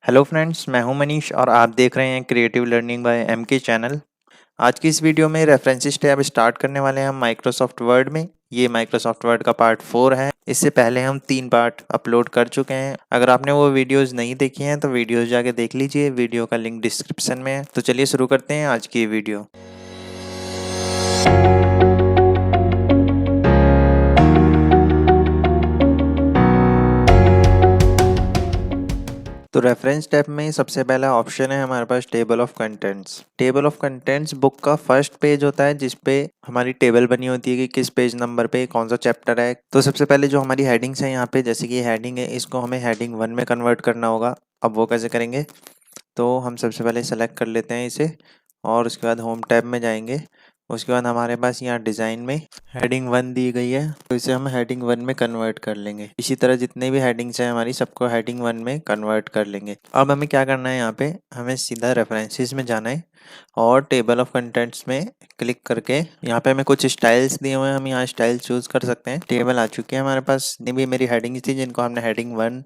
Hello friends, मैं हूं मनीष और आप देख रहे हैं creative learning by MK channel. आज की इस वीडियो में रेफरेंसेस टैब स्टार्ट करने वाले हैं हम माइक्रोसॉफ्ट वर्ड में। ये माइक्रोसॉफ्ट वर्ड का पार्ट 4 है। इससे पहले हम 3 पार्ट अपलोड कर चुके हैं। अगर आपने वो वीडियोस नहीं देखी हैं तो वीडियोस जाके देख लीजिए। वीडियो का लिंक डिस्क्रिप्शन में है। तो चलिए शुरू करते हैं आज की ये वीडियो। तो रेफरेंस टैब में सबसे पहला ऑप्शन है हमारे पास table of contents. Table of contents book का फर्स्ट पेज होता है जिस पे हमारी टेबल बनी होती है कि किस पेज नंबर पे कौन सा चैप्टर है। तो सबसे पहले जो हमारी हेडिंग्स है यहाँ पे, जैसे कि हेडिंग है, इसको हमें हेडिंग 1 में कन्वर्ट करना होगा। अब वो कैसे करेंगे, तो हम सबसे पहले सेलेक्ट कर लेते हैं इसे और उसके बाद होम टैब में जाएंगे। उसके बाद हमारे पास यहाँ डिज़ाइन में हेडिंग 1 दी गई है, तो इसे हम हेडिंग 1 में कन्वर्ट कर लेंगे। इसी तरह जितने भी हेडिंग्स हैं हमारी, सबको हेडिंग 1 में कन्वर्ट कर लेंगे। अब हमें क्या करना है, यहाँ पे हमें सीधा रेफरेंसेस में जाना है और टेबल ऑफ कंटेंट्स में क्लिक करके यहाँ पे हमें कुछ स्टाइल्स दिए हुए हैं, हम यहाँ स्टाइल चूज कर सकते हैं। टेबल आ चुकी है हमारे पास। जितनी भी मेरी हेडिंग्स थी जिनको हमने हेडिंग 1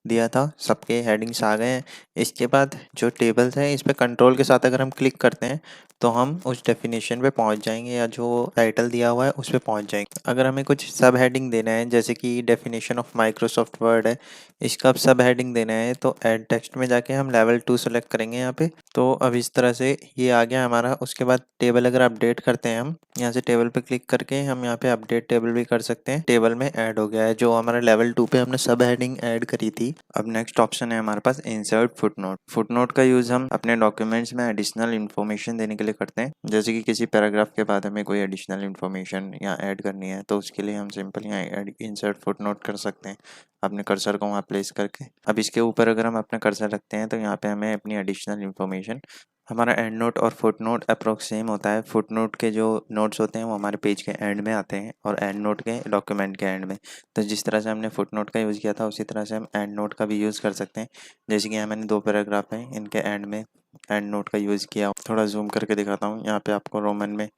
दिया था, सबके हेडिंग्स आ गए हैं। इसके बाद जो टेबल्स हैं इस पर कंट्रोल के साथ अगर हम क्लिक करते हैं तो हम उस डेफिनेशन पे पहुंच जाएंगे या जो टाइटल दिया हुआ है उस पे पहुंच जाएंगे। अगर हमें कुछ सब हेडिंग देना है, जैसे कि डेफिनेशन ऑफ माइक्रोसॉफ्ट वर्ड है, इसका अब सब हेडिंग देना है, तो ऐड टेक्स्ट में जाके हम लेवल 2 सेलेक्ट करेंगे यहाँ पे। तो अब इस तरह से ये आ गया हमारा। उसके बाद टेबल अगर अपडेट करते हैं, हम यहाँ से टेबल पे क्लिक करके हम यहाँ पे अपडेट टेबल भी कर सकते हैं। टेबल में ऐड हो गया है जो हमारा लेवल 2 पे हमने सब हेडिंग ऐड करी थी। अब नेक्स्ट ऑप्शन है हमारे पास इंसर्ट फुटनोट। फुटनोट का यूज हम अपने डॉक्यूमेंट्स में एडिशनल इन्फॉर्मेशन देने के लिए करते हैं। जैसे कि किसी पैराग्राफ के बाद हमें कोई एडिशनल इन्फॉर्मेशन यहाँ ऐड करनी है, तो उसके लिए हम सिंपल यहाँ इंसर्ट फुटनोट कर सकते हैं अपने कर्सर को वहाँ प्लेस करके। अब इसके ऊपर अगर हम अपना कर्सर रखते हैं तो यहाँ पे हमें अपनी एडिशनल इन्फॉर्मेशन, हमारा एंड नोट और फुट नोट अप्रोक्स सेम होता है। फुट नोट के जो नोट्स होते हैं वो हमारे पेज के एंड में आते हैं और एंड नोट के डॉक्यूमेंट के एंड में। तो जिस तरह से हमने फुट नोट का यूज़ किया था उसी तरह से हम एंड नोट का भी यूज़ कर सकते हैं। जैसे कि यहाँ मैंने 2 पैराग्राफ हैं, इनके एंड में एंड नोट का यूज़ किया। थोड़ा जूम करके दिखाता हूँ। यहाँ पे आपको रोमन में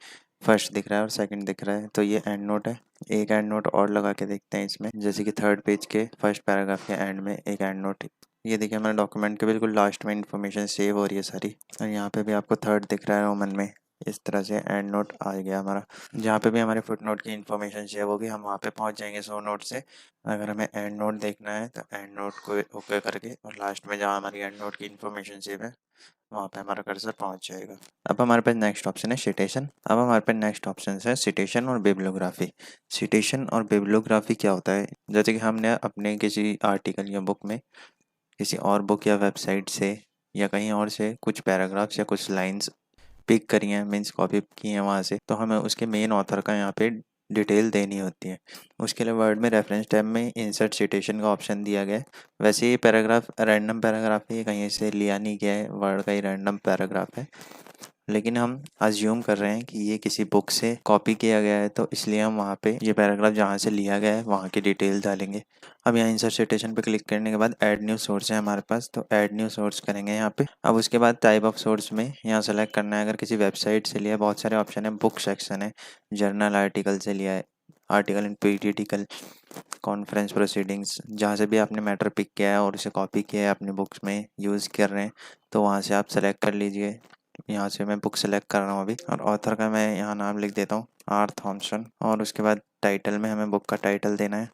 फर्स्ट दिख रहा है और सेकंड दिख रहा है, तो ये एंड नोट है। एक एंड नोट और लगा के देखते हैं इसमें, जैसे कि थर्ड पेज के फर्स्ट पैराग्राफ के एंड में एक एंड नोट। ये देखिए हमारे डॉक्यूमेंट के बिल्कुल लास्ट में इन्फॉर्मेशन सेव हो रही है सारी। और यहाँ पे भी आपको थर्ड दिख रहा है रोमन में। इस तरह से एंड नोट आ गया हमारा। जहाँ पे भी हमारे फुट नोट की इन्फॉर्मेशन सेव होगी हम वहाँ पे पहुँच जाएंगे सो नोट से। अगर हमें एंड नोट देखना है तो एंड नोट को ओके करके और लास्ट में जहाँ हमारी एंड नोट की इन्फॉर्मेशन सेव है वहाँ पे हमारा कर्सर पहुँच जाएगा। अब हमारे पास नेक्स्ट ऑप्शन है सिटेशन। अब हमारे पास नेक्स्ट ऑप्शन है सिटेशन और बिब्लियोग्राफी। सिटेशन और बिब्लियोग्राफी क्या होता है, जैसे कि हमने अपने किसी आर्टिकल या बुक में किसी और बुक या वेबसाइट से या कहीं और से कुछ पैराग्राफ्स या कुछ लाइंस पिक करी हैं, मीन्स कॉपी की हैं वहाँ से, तो हमें उसके मेन ऑथर का यहाँ पे डिटेल देनी होती है। उसके लिए वर्ड में रेफरेंस टैब में इंसर्ट सिटेशन का ऑप्शन दिया गया है। वैसे ये पैराग्राफ रैंडम पैराग्राफ है, कहीं से लिया नहीं गया है, वर्ड का ही रैंडम पैराग्राफ है, लेकिन हम अज्यूम कर रहे हैं कि ये किसी बुक से कॉपी किया गया है, तो इसलिए हम वहाँ पे ये पैराग्राफ जहाँ से लिया गया है वहाँ की डिटेल डालेंगे। अब यहाँ इंसर्ट सिटेशन पे क्लिक करने के बाद ऐड न्यू सोर्स है हमारे पास, तो ऐड न्यू सोर्स करेंगे यहाँ पे। अब उसके बाद टाइप ऑफ सोर्स में यहाँ सेलेक्ट करना है। अगर किसी वेबसाइट से लिया है, बहुत सारे ऑप्शन है, बुक सेक्शन है, जर्नल आर्टिकल से लिया है, article in periodical, conference proceedings, जहाँ से भी आपने मैटर पिक किया है और उसे कॉपी किया है अपने बुक्स में यूज़ कर रहे हैं, तो वहाँ से आप सेलेक्ट कर लीजिए। यहाँ से मैं बुक सेलेक्ट कर रहा हूँ अभी, और ऑथर का मैं यहाँ नाम लिख देता हूँ आर थॉम्सन। और उसके बाद टाइटल में हमें बुक का टाइटल देना है।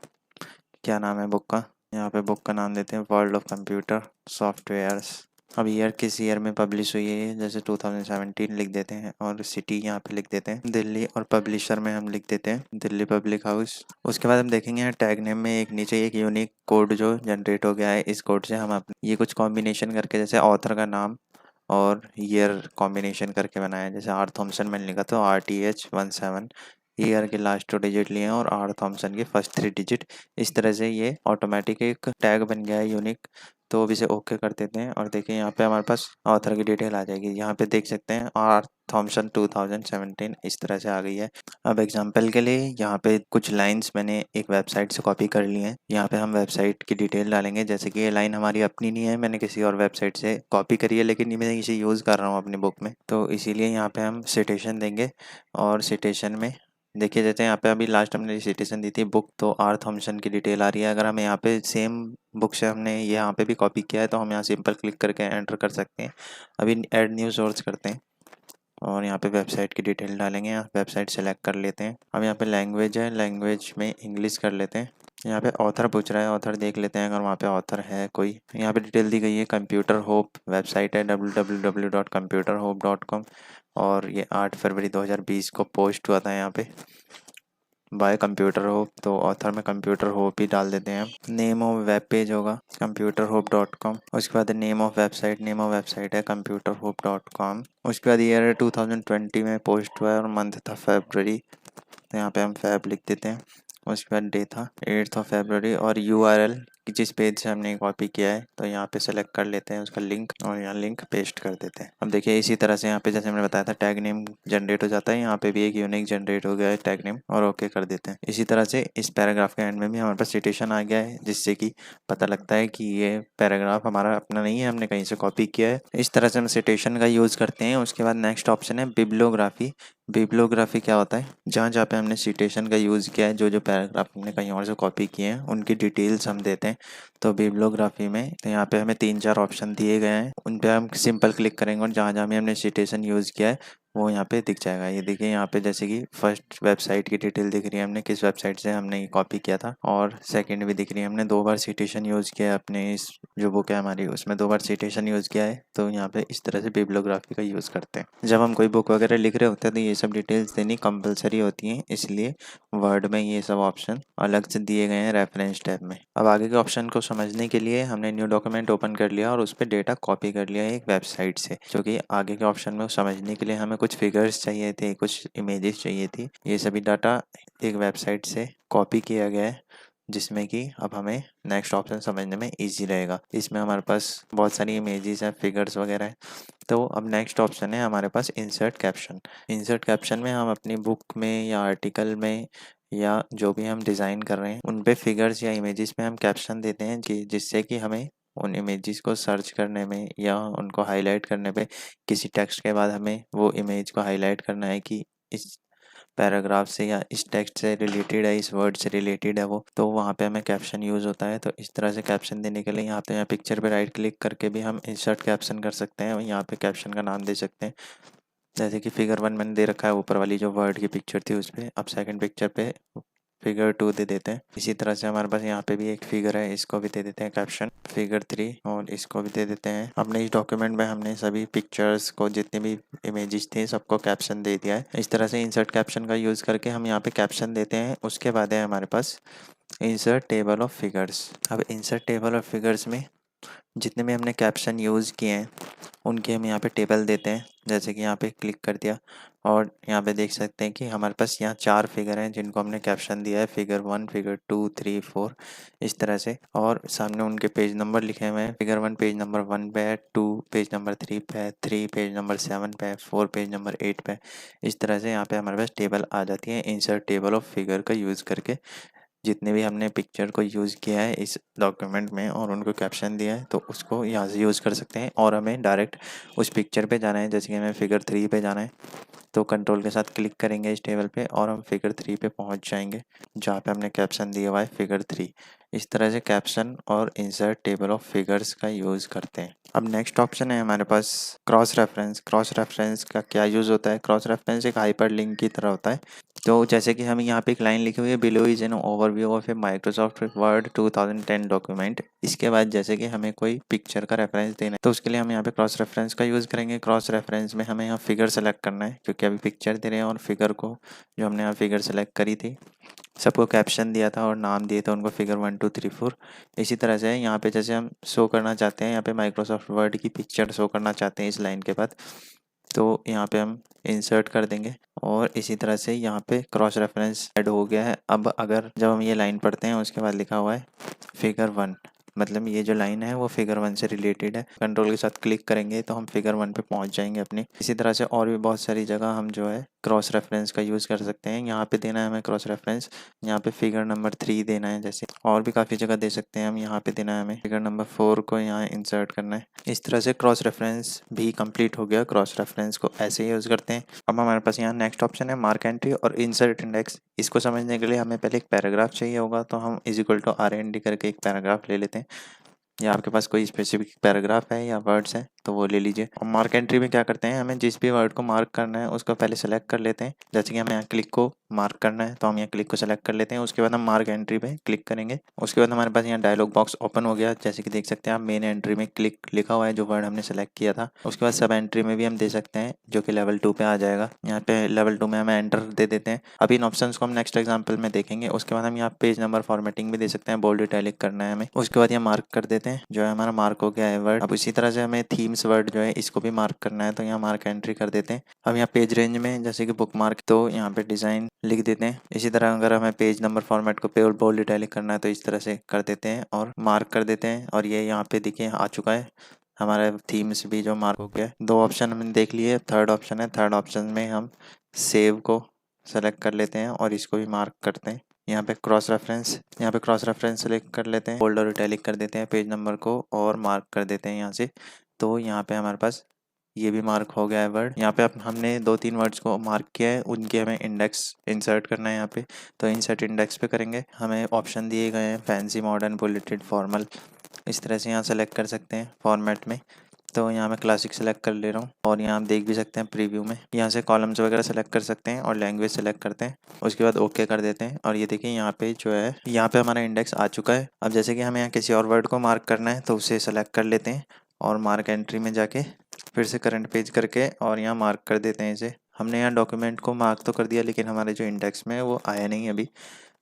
क्या नाम है बुक का, यहाँ पे बुक का नाम देते हैं वर्ल्ड ऑफ कंप्यूटर सॉफ्टवेयर्स। अब ईयर किस ईयर में पब्लिश हुई है, जैसे 2017 लिख देते हैं, और सिटी यहाँ पे लिख देते हैं दिल्ली, और पब्लिशर में हम लिख देते हैं दिल्ली पब्लिक हाउस। उसके बाद हम देखेंगे यहाँ टैग नेम में एक नीचे एक यूनिक कोड जो जनरेट हो गया है। इस कोड से हम अपने ये कुछ कॉम्बिनेशन करके, जैसे ऑथर का नाम और ईयर कॉम्बिनेशन करके बनाया, जैसे आर थॉम्सन मैंने लिखा तो RTH17, ईयर के लास्ट 2 डिजिट लिए हैं और आर थॉम्सन के फर्स्ट 3 डिजिट। इस तरह से ये ऑटोमेटिक एक टैग बन गया है यूनिक। तो अब इसे ओके कर देते हैं और देखिए यहाँ पे हमारे पास ऑथर की डिटेल आ जाएगी। यहाँ पे देख सकते हैं आर थॉम्सन 2017 इस तरह से आ गई है। अब एग्जांपल के लिए यहाँ पे कुछ लाइंस मैंने एक वेबसाइट से कॉपी कर ली हैं। यहाँ पे हम वेबसाइट की डिटेल डालेंगे, जैसे कि ये लाइन हमारी अपनी नहीं है, मैंने किसी और वेबसाइट से कॉपी करी है, लेकिन मैं इसे यूज़ कर रहा हूँ अपनी बुक में, तो इसीलिए यहाँ पे हम सिटेशन देंगे और सिटेशन में देखिए जैसे यहाँ पे अभी लास्ट हमने सिटेशन दी थी बुक, तो आर थॉमसन की डिटेल आ रही है। अगर हमें यहाँ पे सेम बुक से हमने यहाँ पे भी कॉपी किया है तो हम यहाँ सिंपल क्लिक करके एंटर कर सकते हैं। अभी ऐड न्यू सोर्स करते हैं और यहाँ पे वेबसाइट की डिटेल डालेंगे। यहाँ वेबसाइट सेलेक्ट कर लेते हैं। अब यहाँ पे लैंग्वेज है, लैंग्वेज में इंग्लिश कर लेते हैं। यहाँ पे ऑथर पूछ रहा है, ऑथर देख लेते हैं अगर वहाँ पे ऑथर है कोई। यहाँ पे डिटेल दी गई है, कंप्यूटर होप वेबसाइट है www.computerhope.com और ये 8 फरवरी 2020 को पोस्ट हुआ था यहाँ पे बाय कंप्यूटर होप। तो ऑथर में कंप्यूटर होप ही डाल देते हैं। नेम ऑफ वेब पेज होगा computerhope.com। उसके बाद नेम ऑफ वेबसाइट है computerhope.com। उसके बाद ईयर 2020 में पोस्ट हुआ है और मंथ था फरवरी, तो यहाँ पे हम फैब लिख देते हैं। उसके बाद डे था 8 फरवरी और URL कि जिस पेज से हमने कॉपी किया है तो यहाँ पे सेलेक्ट कर लेते हैं उसका लिंक और यहाँ लिंक पेस्ट कर देते हैं। अब देखिए इसी तरह से यहाँ पे जैसे हमने बताया था टैग नेम जनरेट हो जाता है, यहाँ पे भी एक यूनिक जनरेट हो गया है टैग नेम और ओके कर देते हैं। इसी तरह से इस पैराग्राफ के एंड में भी हमारे पास सिटेशन आ गया है, जिससे कि पता लगता है कि ये पैराग्राफ हमारा अपना नहीं है, हमने कहीं से कॉपी किया है। इस तरह से हम सिटेशन का यूज़ करते हैं। उसके बाद नेक्स्ट ऑप्शन है बिब्लियोग्राफी। बिब्लियोग्राफी क्या होता है, जहाँ जहाँ पे हमने सिटेशन का यूज़ किया है, जो पैराग्राफ हमने कहीं और से कॉपी किए हैं उनकी डिटेल्स हम देते हैं। तो बिब्लियोग्राफी में तो यहाँ पे हमें 3-4 ऑप्शन दिए गए हैं, उन पे हम सिंपल क्लिक करेंगे और जहाँ जहाँ भी हमने सिटेशन यूज़ किया है वो यहाँ पे दिख जाएगा। ये देखिए यहाँ पे जैसे कि फर्स्ट वेबसाइट की डिटेल दिख रही है, हमने किस वेबसाइट से हमने कॉपी किया था, और सेकंड भी दिख रही है, हमने 2 बार सिटेशन यूज़ किया है अपने इस जो बुक है हमारी उसमें 2 बार सिटेशन यूज़ किया है। तो यहाँ पे इस तरह से बिब्लियोग्राफी का यूज़ करते हैं। जब हम कोई बुक वगैरह लिख रहे होते हैं तो ये सब डिटेल्स देनी कंपलसरी होती हैं, इसलिए वर्ड में ये सब ऑप्शन अलग से दिए गए हैं रेफरेंस टैब में। अब आगे के ऑप्शन को समझने के लिए हमने न्यू डॉक्यूमेंट ओपन कर लिया और उस पर डेटा कॉपी कर लिया एक वेबसाइट से, क्योंकि आगे के ऑप्शन में समझने के लिए हमें कुछ फिगर्स चाहिए थे, कुछ इमेजेस चाहिए थी। ये सभी डाटा एक वेबसाइट से कॉपी किया गया है, जिसमें कि अब हमें नेक्स्ट ऑप्शन समझने में ईजी रहेगा। इसमें हमारे पास बहुत सारी इमेजेस हैं, फिगर्स वगैरह है। तो अब नेक्स्ट ऑप्शन है हमारे पास इंसर्ट कैप्शन। इंसर्ट कैप्शन में हम अपनी बुक में या आर्टिकल में या जो भी हम डिज़ाइन कर रहे हैं उन पे फिगर्स या इमेजेस में हम कैप्शन देते हैं जिससे कि हमें उन इमेजेस को सर्च करने में या उनको हाईलाइट करने पे किसी टेक्स्ट के बाद हमें वो इमेज को हाईलाइट करना है कि इस पैराग्राफ से या इस टेक्स्ट से रिलेटेड है, इस वर्ड से रिलेटेड है वो, तो वहाँ पे हमें कैप्शन यूज़ होता है। तो इस तरह से कैप्शन देने के लिए यहाँ पे पिक्चर पे राइट क्लिक करके भी हम इंसर्ट कैप्शन कर सकते हैं और यहाँ पे कैप्शन का नाम दे सकते हैं। जैसे कि फिगर 1 मैंने दे रखा है ऊपर वाली जो वर्ड की पिक्चर थी उस पे। अब सेकंड पिक्चर पे फिगर 2 दे देते हैं। इसी तरह से हमारे पास यहाँ पे भी एक फिगर है, इसको भी दे देते हैं कैप्शन फिगर 3 और इसको भी दे देते हैं। अपने इस डॉक्यूमेंट में हमने सभी पिक्चर्स को जितने भी इमेजेस थे सबको कैप्शन दे दिया है। इस तरह से इंसर्ट कैप्शन का यूज़ करके हम यहाँ पे कैप्शन देते हैं। उसके बाद है हमारे पास इंसर्ट टेबल ऑफ फिगर्स। अब इंसर्ट टेबल ऑफ फिगर्स में जितने भी हमने कैप्शन यूज़ किए हैं उनके हम यहाँ पे टेबल देते हैं। जैसे कि यहाँ पे क्लिक कर दिया और यहाँ पे देख सकते हैं कि हमारे पास यहाँ 4 फिगर हैं जिनको हमने कैप्शन दिया है, फिगर 1, फिगर 2, 3, 4 इस तरह से, और सामने उनके पेज नंबर लिखे हुए हैं। फिगर 1 पेज नंबर 1 पे है, 2 पेज नंबर 3 पे है, 3 पेज नंबर 7 पे है, 4 पेज नंबर 8 पे है। इस तरह से यहाँ पे हमारे पास टेबल आ जाती है इंसर्ट टेबल ऑफ फिगर का यूज़ करके। जितने भी हमने पिक्चर को यूज़ किया है इस डॉक्यूमेंट में और उनको कैप्शन दिया है तो उसको यहाँ से यूज़ कर सकते हैं। और हमें डायरेक्ट उस पिक्चर पे जाना है, जैसे कि हमें फिगर 3 पे जाना है तो कंट्रोल के साथ क्लिक करेंगे इस टेबल पे और हम फिगर 3 पे पहुँच जाएंगे जहाँ पे हमने कैप्शन दिया हुआ है फिगर 3। इस तरह से कैप्शन और इंसर्ट टेबल ऑफ फिगर्स का यूज़ करते हैं। अब नेक्स्ट ऑप्शन है हमारे पास क्रॉस रेफरेंस। क्रॉस रेफरेंस का क्या यूज़ होता है, क्रॉस रेफरेंस एक हाइपर लिंक की तरह होता है। तो जैसे कि हमें यहाँ पे एक लाइन लिखी हुई है, below is an overview of A Microsoft word 2010 document. इसके बाद जैसे कि हमें कोई पिक्चर का रेफरेंस देना है तो उसके लिए हम यहाँ पे क्रॉस रेफरेंस का यूज़ करेंगे। क्रॉस रेफरेंस में हमें यहाँ फिगर सेलेक्ट करना है, क्योंकि अभी पिक्चर दे रहे हैं और फिगर को जो हमने यहाँ फिगर सेलेक्ट करी थी सबको कैप्शन दिया था और नाम दिए थे उनको फिगर 1 2 3 4। इसी तरह से यहाँ पे जैसे हम शो करना चाहते हैं, यहाँ पे माइक्रोसॉफ्ट वर्ड की पिक्चर शो करना चाहते हैं इस लाइन के बाद, तो यहाँ पे हम इंसर्ट कर देंगे और इसी तरह से यहाँ पे क्रॉस रेफरेंस ऐड हो गया है। अब अगर जब हम ये लाइन पढ़ते हैं उसके बाद लिखा हुआ है फिगर 1 मतलब ये जो लाइन है वो फिगर 1 से रिलेटेड है। कंट्रोल के साथ क्लिक करेंगे तो हम फिगर 1 पे पहुंच जाएंगे अपनी। इसी तरह से और भी बहुत सारी जगह हम जो है क्रॉस रेफरेंस का यूज़ कर सकते हैं। यहाँ पे देना है हमें क्रॉस रेफरेंस, यहाँ पे फिगर नंबर 3 देना है। जैसे और भी काफ़ी जगह दे सकते हैं हम। यहाँ पे देना है हमें फिगर नंबर 4 को यहाँ इंसर्ट करना है। इस तरह से क्रॉस रेफरेंस भी कंप्लीट हो गया। क्रॉस रेफरेंस को ऐसे यूज़ करते हैं। अब हमारे पास यहाँ नेक्स्ट ऑप्शन है मार्क एंट्री और इंसर्ट इंडेक्स। इसको समझने के लिए हमें पहले एक पैराग्राफ चाहिए होगा, तो हम इज इक्वल टू RND करके एक पैराग्राफ ले लेते हैं। या आपके पास कोई स्पेसिफिक पैराग्राफ है या वर्ड्स हैं तो वो ले लीजिए। और मार्क एंट्री में क्या करते हैं, हमें जिस भी वर्ड को मार्क करना है उसको पहले सेलेक्ट कर लेते हैं। जैसे कि हमें यहाँ क्लिक को मार्क करना है तो हम यहाँ क्लिक को सेलेक्ट कर लेते हैं। उसके बाद हम मार्क एंट्री पे क्लिक करेंगे। उसके बाद हमारे पास यहाँ डायलॉग बॉक्स ओपन हो गया। जैसे कि देख सकते हैं आप मेन एंट्री में क्लिक लिखा हुआ है जो वर्ड हमने सेलेक्ट किया था। उसके बाद सब एंट्री में भी हम दे सकते हैं जो कि लेवल 2 पे आ जाएगा। यहाँ पे लेवल 2 में हमें एंटर दे देते हैं। अब इन ऑप्शंस को हम नेक्स्ट एग्जाम्पल में देखेंगे। उसके बाद हम यहाँ पेज नंबर फॉर्मेटिंग भी दे सकते हैं, बोल्ड इटैलिक करना है हमें। उसके बाद यहाँ मार्क कर देते हैं, जो है हमारा मार्क हो गया है वर्ड। अब इसी तरह से हमें थीम्स वर्ड जो है इसको भी मार्क करना है, तो यहाँ मार्क एंट्री कर देते हैं। अब यहाँ पेज रेंज में जैसे कि बुक मार्क, तो यहाँ पे डिजाइन लिख देते हैं। इसी तरह अगर हमें पेज नंबर फॉर्मेट को बोल्ड इटैलिक करना है तो इस तरह से कर देते हैं और मार्क कर देते हैं। और ये यहाँ पे देखिए आ चुका है हमारा थीम्स भी जो मार्क हो गया। 2 ऑप्शन हमने देख लिए, थर्ड ऑप्शन है। थर्ड ऑप्शन में हम सेव को सेलेक्ट कर लेते हैं और इसको भी मार्क करते हैं। यहाँ पे क्रॉस रेफरेंस सेलेक्ट कर लेते हैं, बोल्ड और इटैलिक कर देते हैं पेज नंबर को और मार्क कर देते हैं यहाँ से। तो यहाँ पे हमारे पास ये भी मार्क हो गया है वर्ड। यहाँ पे हमने 2-3 वर्ड्स को मार्क किया है, उनके हमें इंडेक्स इंसर्ट करना है यहाँ पे। तो इंसर्ट इंडेक्स पे करेंगे। हमें ऑप्शन दिए गए हैं फैंसी, मॉडर्न, बुलेटेड, फॉर्मल। इस तरह से यहाँ सेलेक्ट कर सकते हैं फॉर्मेट में। तो यहाँ मैं क्लासिक सेलेक्ट कर ले रहा हूँ और यहाँ आप देख भी सकते हैं प्रीव्यू में। यहाँ से कॉलम्स वगैरह सेलेक्ट कर सकते हैं और लैंग्वेज सेलेक्ट करते हैं। उसके बाद ओके कर देते हैं और ये देखिए यहाँ पे जो है यहाँ पे हमारा इंडेक्स आ चुका है। अब जैसे कि हमें यहाँ किसी और वर्ड को मार्क करना है तो उसे सेलेक्ट कर लेते हैं और मार्क एंट्री में जाके फिर से करंट पेज करके और यहाँ मार्क कर देते हैं इसे। हमने यहाँ डॉक्यूमेंट को मार्क तो कर दिया लेकिन हमारे जो इंडेक्स में है वो आया नहीं अभी,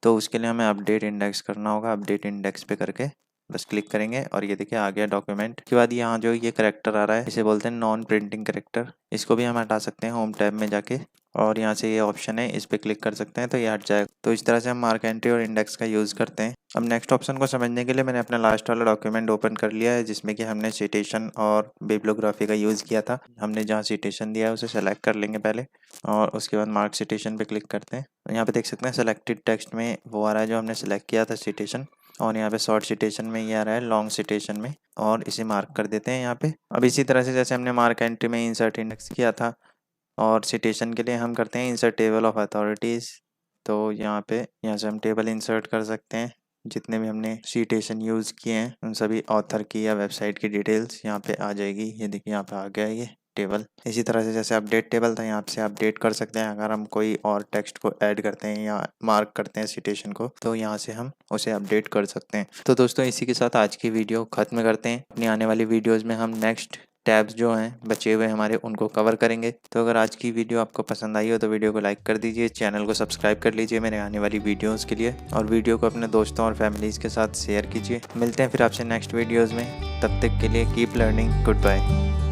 तो उसके लिए हमें अपडेट इंडेक्स करना होगा। अपडेट इंडेक्स पे करके बस क्लिक करेंगे और ये देखिए आ गया डॉक्यूमेंट। के बाद यहाँ जो ये करेक्टर आ रहा है इसे बोलते हैं नॉन प्रिंटिंग करेक्टर। इसको भी हम हटा सकते हैं होम टैब में जाके और यहाँ से ये ऑप्शन है इस पर क्लिक कर सकते हैं तो ये हट जाएगा। तो इस तरह से हम मार्क एंट्री और इंडेक्स का यूज़ करते हैं। अब नेक्स्ट ऑप्शन को समझने के लिए मैंने अपना लास्ट वाला डॉक्यूमेंट ओपन कर लिया है जिसमें कि हमने सिटेशन और बिब्लियोग्राफी का यूज़ किया था। हमने जहाँ सिटेशन दिया है उसे सेलेक्ट कर लेंगे पहले और उसके बाद मार्क सिटेशन पे क्लिक करते हैं। तो यहाँ पे देख सकते हैं सेलेक्टेड टेक्स्ट में वो आ रहा है जो हमने सेलेक्ट किया था सिटेशन, और यहाँ पे शॉर्ट सिटेशन में ये आ रहा है लॉन्ग सिटेशन में, और इसे मार्क कर देते हैं यहाँ पे। अब इसी तरह से जैसे हमने मार्क एंट्री में इंसर्ट इंडेक्स किया था और सिटेशन के लिए हम करते हैं इंसर्ट टेबल ऑफ अथॉरिटीज़। तो यहाँ से हम टेबल इंसर्ट कर सकते हैं। जितने भी हमने सिटेशन यूज़ किए हैं उन सभी ऑथर की या वेबसाइट की डिटेल्स यहाँ पे आ जाएगी। ये देखिए यहाँ पे आ गया ये टेबल। इसी तरह से जैसे अपडेट टेबल था यहाँ से अपडेट कर सकते हैं। अगर हम कोई और टेक्स्ट को ऐड करते हैं या मार्क करते हैं सिटेशन को तो यहाँ से हम उसे अपडेट कर सकते हैं। तो दोस्तों इसी के साथ आज की वीडियो खत्म करते हैं। अपनी आने वाली वीडियोज़ में हम नेक्स्ट टैब्स जो हैं बचे हुए हमारे उनको कवर करेंगे। तो अगर आज की वीडियो आपको पसंद आई हो तो वीडियो को लाइक कर दीजिए, चैनल को सब्सक्राइब कर लीजिए मेरे आने वाली वीडियोस के लिए, और वीडियो को अपने दोस्तों और फैमिलीज़ के साथ शेयर कीजिए। मिलते हैं फिर आपसे नेक्स्ट वीडियोज़ में, तब तक के लिए कीप लर्निंग, गुड बाय।